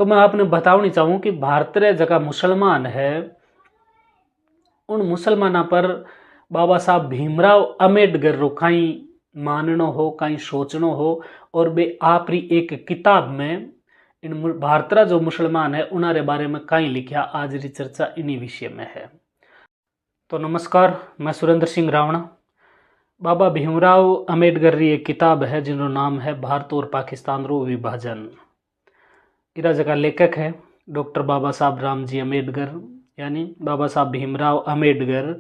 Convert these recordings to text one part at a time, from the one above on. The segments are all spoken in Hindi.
तो मैं आपने बतावनी चाहूँ कि भारत रे जगह मुसलमान है उन मुसलमाना पर बाबा साहब भीमराव अम्बेडकर रो कहीं माननो हो कहीं सोचनो हो और बे आपरी एक किताब में इन भारत रा जो मुसलमान है उनारे बारे में कहीं लिखा। आज री चर्चा इन्हीं विषय में है। तो नमस्कार, मैं सुरेंद्र सिंह रावणा। बाबा भीमराव अम्बेडकर री एक किताब है जिनरो नाम है भारत और पाकिस्तान रो विभाजन। इरा जगह लेखक है डॉक्टर बाबा साहब रामजी अम्बेडकर, यानी बाबा साहब भीमराव अम्बेडकर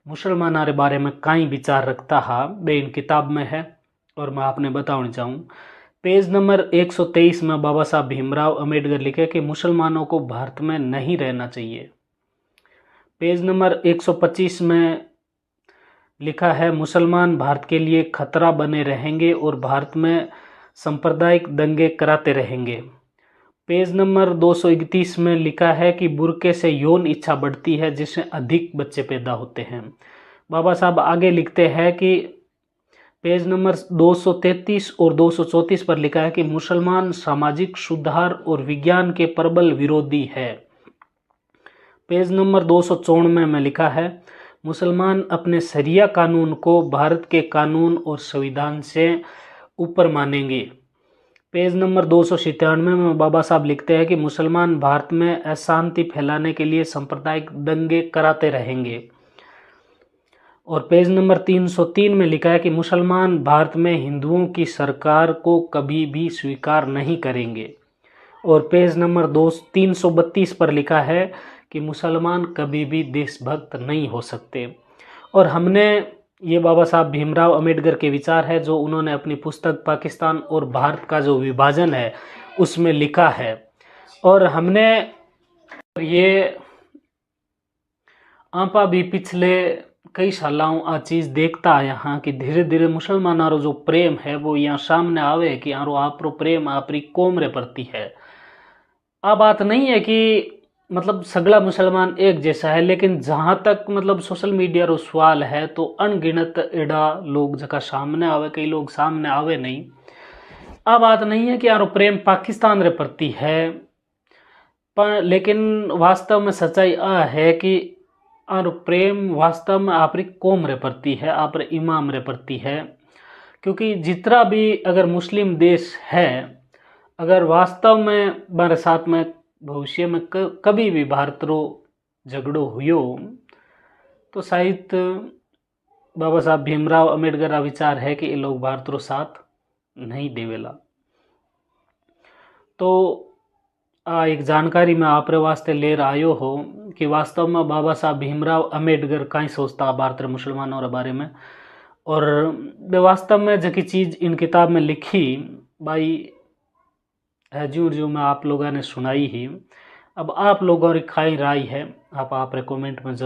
मुसलमाना रे बारे में कई विचार रखता हा बे इन किताब में है। और मैं आपने बताना चाहूँ पेज नंबर 123 में बाबा साहब भीमराव अम्बेडकर लिखे कि मुसलमानों को भारत में नहीं रहना चाहिए। पेज नंबर 125 में लिखा है मुसलमान भारत के लिए खतरा बने रहेंगे और भारत में सांप्रदायिक दंगे कराते रहेंगे। पेज नंबर 231 में लिखा है कि बुर्के से यौन इच्छा बढ़ती है जिससे अधिक बच्चे पैदा होते हैं। बाबा साहब आगे लिखते हैं कि पेज नंबर 233 और 234 पर लिखा है कि मुसलमान सामाजिक सुधार और विज्ञान के प्रबल विरोधी है। पेज नंबर 294 में लिखा है मुसलमान अपने शरिया कानून को भारत के कानून और संविधान से ऊपर मानेंगे। पेज नंबर 297 में बाबा साहब लिखते हैं कि मुसलमान भारत में अशांति फैलाने के लिए सांप्रदायिक दंगे कराते रहेंगे। और पेज नंबर 303 में लिखा है कि मुसलमान भारत में हिंदुओं की सरकार को कभी भी स्वीकार नहीं करेंगे। और पेज नंबर 332 पर लिखा है कि मुसलमान कभी भी देशभक्त नहीं हो सकते। और हमने ये बाबा साहब भीमराव अम्बेडकर के विचार है जो उन्होंने अपनी पुस्तक पाकिस्तान और भारत का जो विभाजन है उसमें लिखा है। और हमने ये आपा भी पिछले कई सालों आ चीज़ देखता है यहाँ कि धीरे धीरे मुसलमानों रो जो प्रेम है वो यहाँ सामने आवे कि यारो आपरो प्रेम आपरी कौम रे प्रति है। आ बात नहीं है कि मतलब सगला मुसलमान एक जैसा है, लेकिन जहाँ तक मतलब सोशल मीडिया रो सवाल है तो अनगिनत एडा लोग जका सामने आवे, कई लोग सामने आवे नहीं। आ बात नहीं है कि यारो प्रेम पाकिस्तान रे प्रति है, पर लेकिन वास्तव में सच्चाई आ है कि और प्रेम वास्तव में आपरी कौम रे प्रति है, आपरे इमाम रे प्रति है। क्योंकि जितना भी अगर मुस्लिम देश है, अगर वास्तव में हमारे साथ में भविष्य में कभी भी भारत रो झगड़ो हुयो तो शायद बाबा साहब भीमराव अम्बेडकर का विचार है कि ये लोग भारत रो साथ नहीं देवेला। तो एक जानकारी मैं आप वास्ते ले आयो हो कि वास्तव में बाबा साहब भीमराव अम्बेडकर कहीं सोचता भारत रे मुसलमानों के बारे में। और वे वास्तव में जकी चीज़ इन किताब में लिखी भाई है जो मैं आप लोगों ने सुनाई ही। अब आप लोगों की खाई राय है, आप कमेंट में